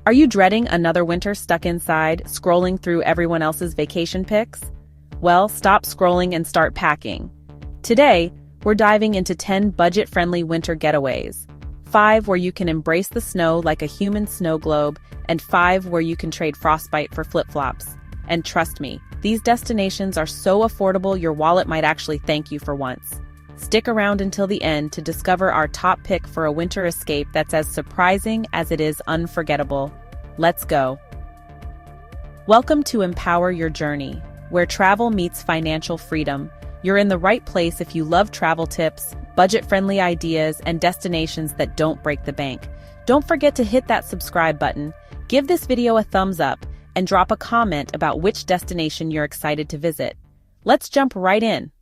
Are you dreading another winter stuck inside, scrolling through everyone else's vacation pics? Well, stop scrolling and start packing. Today, we're diving into 10 budget-friendly winter getaways. 5 where you can embrace the snow like a human snow globe, and 5 where you can trade frostbite for flip-flops. And trust me, these destinations are so affordable your wallet might actually thank you for once. Stick around until the end to discover our top pick for a winter escape that's as surprising as it is unforgettable. Let's go. Welcome to Empower Your Journey, where travel meets financial freedom. You're in the right place if you love travel tips, budget-friendly ideas, and destinations that don't break the bank. Don't forget to hit that subscribe button, give this video a thumbs up, and drop a comment about which destination you're excited to visit. Let's jump right in.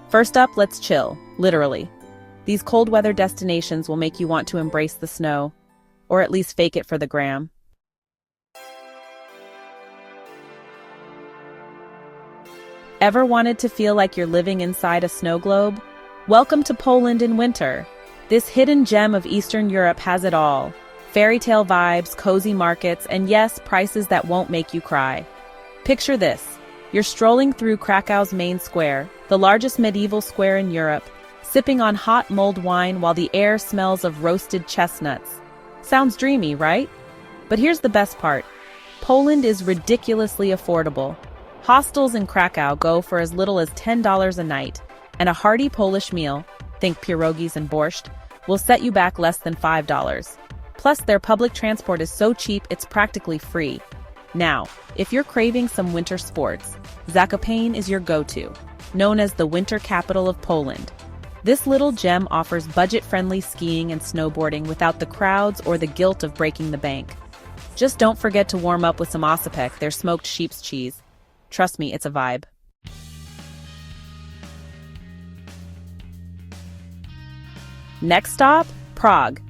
First up, let's chill, literally. These cold weather destinations will make you want to embrace the snow, or at least fake it for the gram. Ever wanted to feel like you're living inside a snow globe? Welcome to Poland in winter. This hidden gem of Eastern Europe has it all. Fairy tale vibes, cozy markets, and yes, prices that won't make you cry. Picture this. You're strolling through Krakow's main square, the largest medieval square in Europe, sipping on hot mulled wine while the air smells of roasted chestnuts. Sounds dreamy, right? But here's the best part. Poland is ridiculously affordable. Hostels in Krakow go for as little as $10 a night, and a hearty Polish meal, think pierogies and borscht, will set you back less than $5. Plus, their public transport is so cheap it's practically free. Now, if you're craving some winter sports, Zakopane is your go-to, known as the winter capital of Poland. This little gem offers budget-friendly skiing and snowboarding without the crowds or the guilt of breaking the bank. Just don't forget to warm up with some osypek, their smoked sheep's cheese. Trust me, it's a vibe. Next stop, Prague,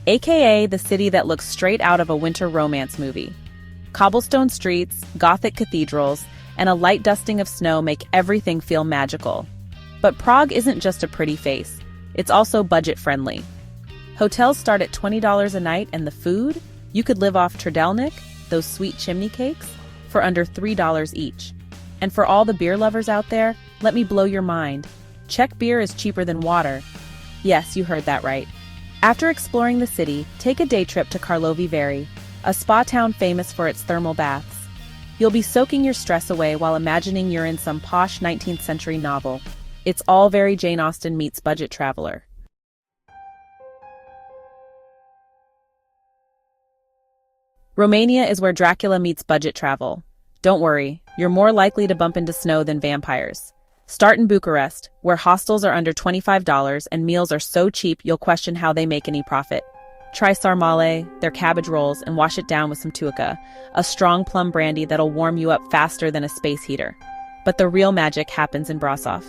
aka the city that looks straight out of a winter romance movie. Cobblestone streets, Gothic cathedrals, and a light dusting of snow make everything feel magical. But Prague isn't just a pretty face, it's also budget-friendly. Hotels start at $20 a night, and the food? You could live off trdelnik, those sweet chimney cakes, for under $3 each. And for all the beer lovers out there, let me blow your mind. Czech beer is cheaper than water. Yes, you heard that right. After exploring the city, take a day trip to Karlovy Vary, a spa town famous for its thermal baths. You'll be soaking your stress away while imagining you're in some posh 19th century novel. It's all very Jane Austen meets budget traveler. Romania is where Dracula meets budget travel. Don't worry, you're more likely to bump into snow than vampires. Start in Bucharest, where hostels are under $25 and meals are so cheap you'll question how they make any profit. Try sarmale, their cabbage rolls, and wash it down with some tuica, a strong plum brandy that'll warm you up faster than a space heater. But the real magic happens in Brasov.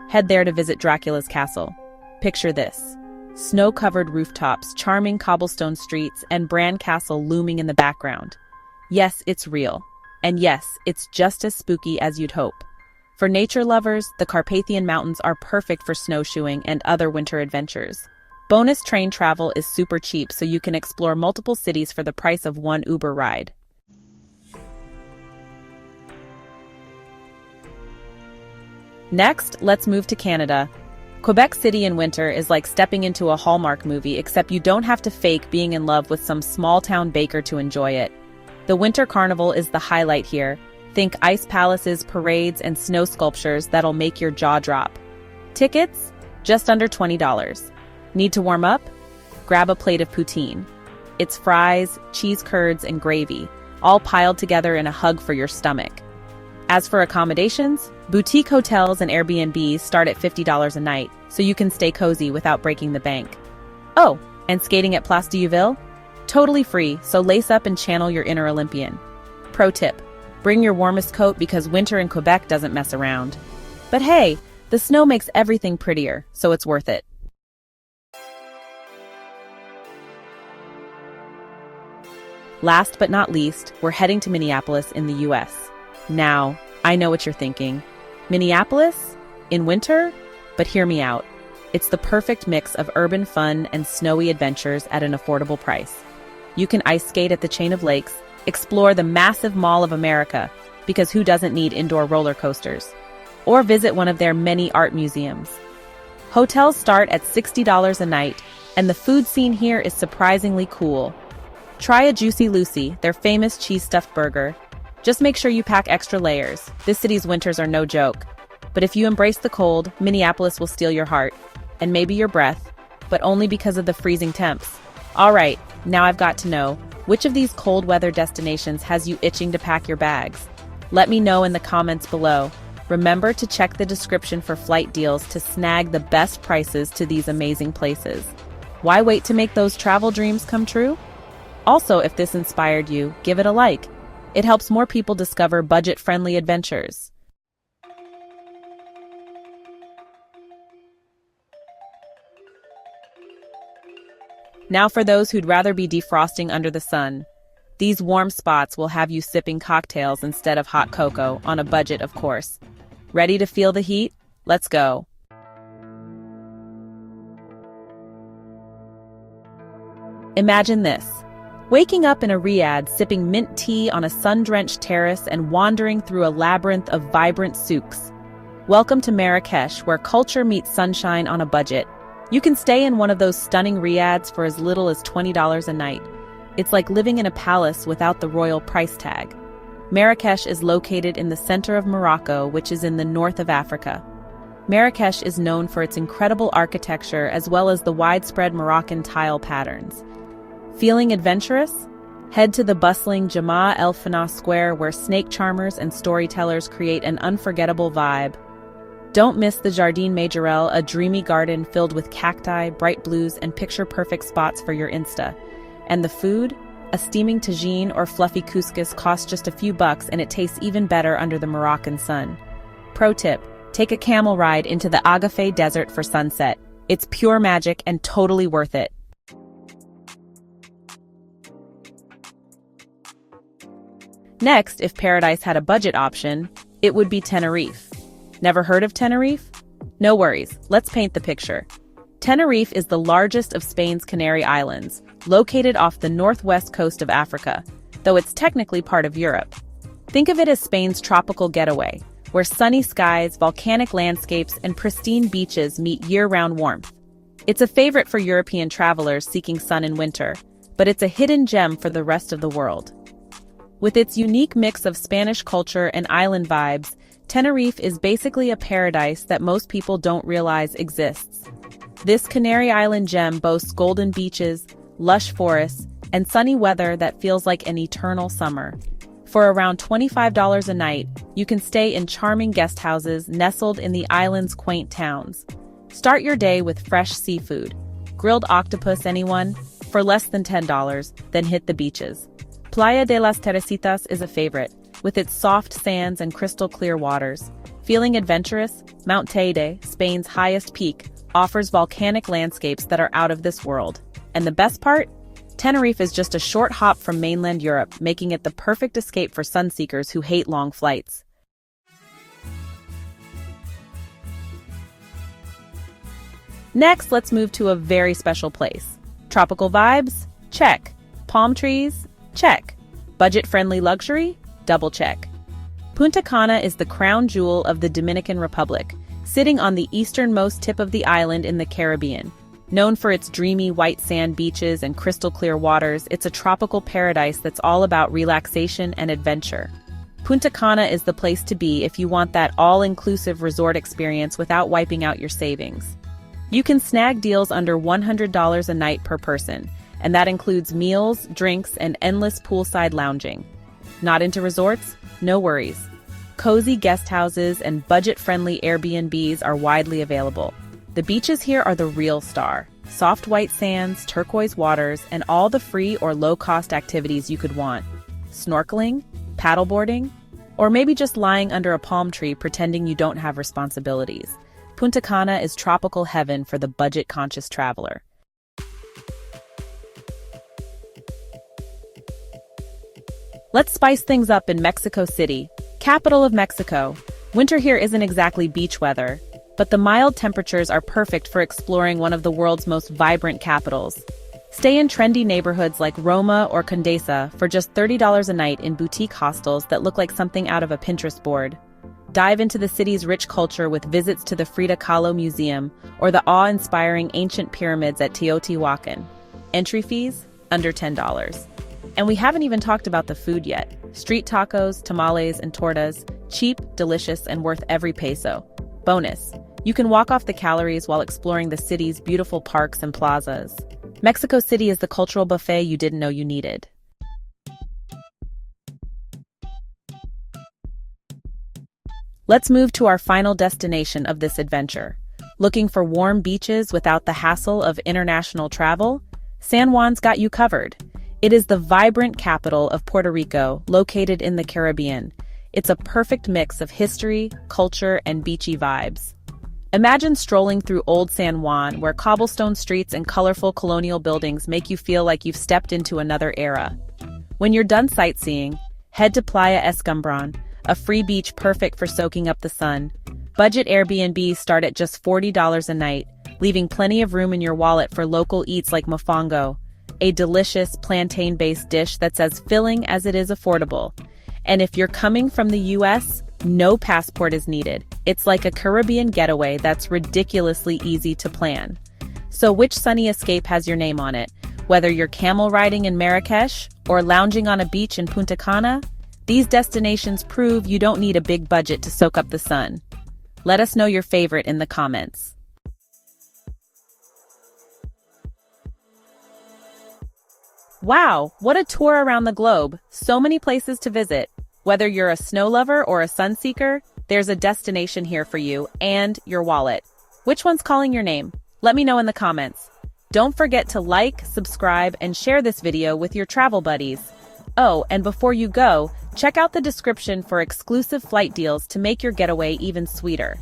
Head there to visit Dracula's castle. Picture this. Snow-covered rooftops, charming cobblestone streets, and Bran Castle looming in the background. Yes, it's real. And yes, it's just as spooky as you'd hope. For nature lovers, the Carpathian Mountains are perfect for snowshoeing and other winter adventures. Bonus train travel is super cheap, so you can explore multiple cities for the price of one Uber ride. Next, let's move to Canada. Quebec City in winter is like stepping into a Hallmark movie, except you don't have to fake being in love with some small-town baker to enjoy it. The Winter Carnival is the highlight here. Think ice palaces, parades, and snow sculptures that'll make your jaw drop. Tickets? Just under $20. Need to warm up? Grab a plate of poutine. It's fries, cheese curds, and gravy, all piled together in a hug for your stomach. As for accommodations, boutique hotels and Airbnbs start at $50 a night, so you can stay cozy without breaking the bank. Oh, and skating at Place d'Youville? Totally free, so lace up and channel your inner Olympian. Pro tip, bring your warmest coat because winter in Quebec doesn't mess around. But hey, the snow makes everything prettier, so it's worth it. Last but not least, we're heading to Minneapolis in the US. Now, I know what you're thinking. Minneapolis? In winter? But hear me out. It's the perfect mix of urban fun and snowy adventures at an affordable price. You can ice skate at the chain of lakes, explore the massive Mall of America, because who doesn't need indoor roller coasters? Or visit one of their many art museums. Hotels start at $60 a night, and the food scene here is surprisingly cool. Try a Juicy Lucy, their famous cheese-stuffed burger. Just make sure you pack extra layers. This city's winters are no joke. But if you embrace the cold, Minneapolis will steal your heart. And maybe your breath, but only because of the freezing temps. All right, now I've got to know, which of these cold weather destinations has you itching to pack your bags? Let me know in the comments below. Remember to check the description for flight deals to snag the best prices to these amazing places. Why wait to make those travel dreams come true? Also, if this inspired you, give it a like. It helps more people discover budget-friendly adventures. Now for those who'd rather be defrosting under the sun. These warm spots will have you sipping cocktails instead of hot cocoa, on a budget, of course. Ready to feel the heat? Let's go. Imagine this. Waking up in a riad, sipping mint tea on a sun-drenched terrace and wandering through a labyrinth of vibrant souks. Welcome to Marrakesh, where culture meets sunshine on a budget. You can stay in one of those stunning riads for as little as $20 a night. It's like living in a palace without the royal price tag. Marrakesh is located in the center of Morocco, which is in the north of Africa. Marrakesh is known for its incredible architecture as well as the widespread Moroccan tile patterns. Feeling adventurous? Head to the bustling Jemaa El Fna Square, where snake charmers and storytellers create an unforgettable vibe. Don't miss the Jardin Majorelle, a dreamy garden filled with cacti, bright blues, and picture-perfect spots for your Insta. And the food? A steaming tagine or fluffy couscous costs just a few bucks, and it tastes even better under the Moroccan sun. Pro tip, take a camel ride into the Agafay Desert for sunset. It's pure magic and totally worth it. Next, if paradise had a budget option, it would be Tenerife. Never heard of Tenerife? No worries, let's paint the picture. Tenerife is the largest of Spain's Canary Islands, located off the northwest coast of Africa, though it's technically part of Europe. Think of it as Spain's tropical getaway, where sunny skies, volcanic landscapes, and pristine beaches meet year-round warmth. It's a favorite for European travelers seeking sun in winter, but it's a hidden gem for the rest of the world. With its unique mix of Spanish culture and island vibes, Tenerife is basically a paradise that most people don't realize exists. This Canary Island gem boasts golden beaches, lush forests, and sunny weather that feels like an eternal summer. For around $25 a night, you can stay in charming guest houses nestled in the island's quaint towns. Start your day with fresh seafood. Grilled octopus, anyone? For less than $10, then hit the beaches. Playa de las Teresitas is a favorite, with its soft sands and crystal-clear waters. Feeling adventurous? Mount Teide, Spain's highest peak, offers volcanic landscapes that are out of this world. And the best part? Tenerife is just a short hop from mainland Europe, making it the perfect escape for sunseekers who hate long flights. Next, let's move to a very special place. Tropical vibes? Check. Palm trees? Check. Budget-friendly luxury? Double check. Punta Cana is the crown jewel of the Dominican Republic, sitting on the easternmost tip of the island in the Caribbean. Known for its dreamy white sand beaches and crystal-clear waters, it's a tropical paradise that's all about relaxation and adventure. Punta Cana is the place to be if you want that all-inclusive resort experience without wiping out your savings. You can snag deals under $100 a night per person, and that includes meals, drinks, and endless poolside lounging. Not into resorts? No worries. Cozy guest houses and budget-friendly Airbnbs are widely available. The beaches here are the real star. Soft white sands, turquoise waters, and all the free or low-cost activities you could want. Snorkeling? Paddleboarding? Or maybe just lying under a palm tree pretending you don't have responsibilities. Punta Cana is tropical heaven for the budget-conscious traveler. Let's spice things up in Mexico City, capital of Mexico. Winter here isn't exactly beach weather. but the mild temperatures are perfect for exploring one of the world's most vibrant capitals. Stay in trendy neighborhoods like Roma or Condesa for just $30 a night in boutique hostels that look like something out of a Pinterest board. Dive into the city's rich culture with visits to the Frida Kahlo Museum or the awe-inspiring ancient pyramids at Teotihuacan. Entry fees? Under $10. And we haven't even talked about the food yet. Street tacos, tamales, and tortas, cheap, delicious, and worth every peso. Bonus, you can walk off the calories while exploring the city's beautiful parks and plazas. Mexico City is the cultural buffet you didn't know you needed. Let's move to our final destination of this adventure. Looking for warm beaches without the hassle of international travel? San Juan's got you covered. It is the vibrant capital of Puerto Rico, located in the Caribbean. It's a perfect mix of history, culture, and beachy vibes. Imagine strolling through Old San Juan, where cobblestone streets and colorful colonial buildings make you feel like you've stepped into another era. When you're done sightseeing, head to Playa Escambron, a free beach perfect for soaking up the sun. Budget Airbnbs start at just $40 a night, leaving plenty of room in your wallet for local eats like mofongo, a delicious plantain-based dish that's as filling as it is affordable. And if you're coming from the US, no passport is needed. It's like a Caribbean getaway that's ridiculously easy to plan. So which sunny escape has your name on it? Whether you're camel riding in Marrakesh or lounging on a beach in Punta Cana, these destinations prove you don't need a big budget to soak up the sun. Let us know your favorite in the comments. Wow, what a tour around the globe. So many places to visit. Whether you're a snow lover or a sun seeker, there's a destination here for you and your wallet. Which one's calling your name? Let me know in the comments. Don't forget to like, subscribe, and share this video with your travel buddies. Oh, and before you go, check out the description for exclusive flight deals to make your getaway even sweeter.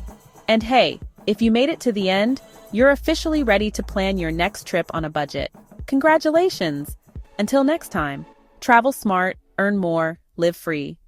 And hey, if you made it to the end, you're officially ready to plan your next trip on a budget. Congratulations! Until next time, travel smart, earn more, live free.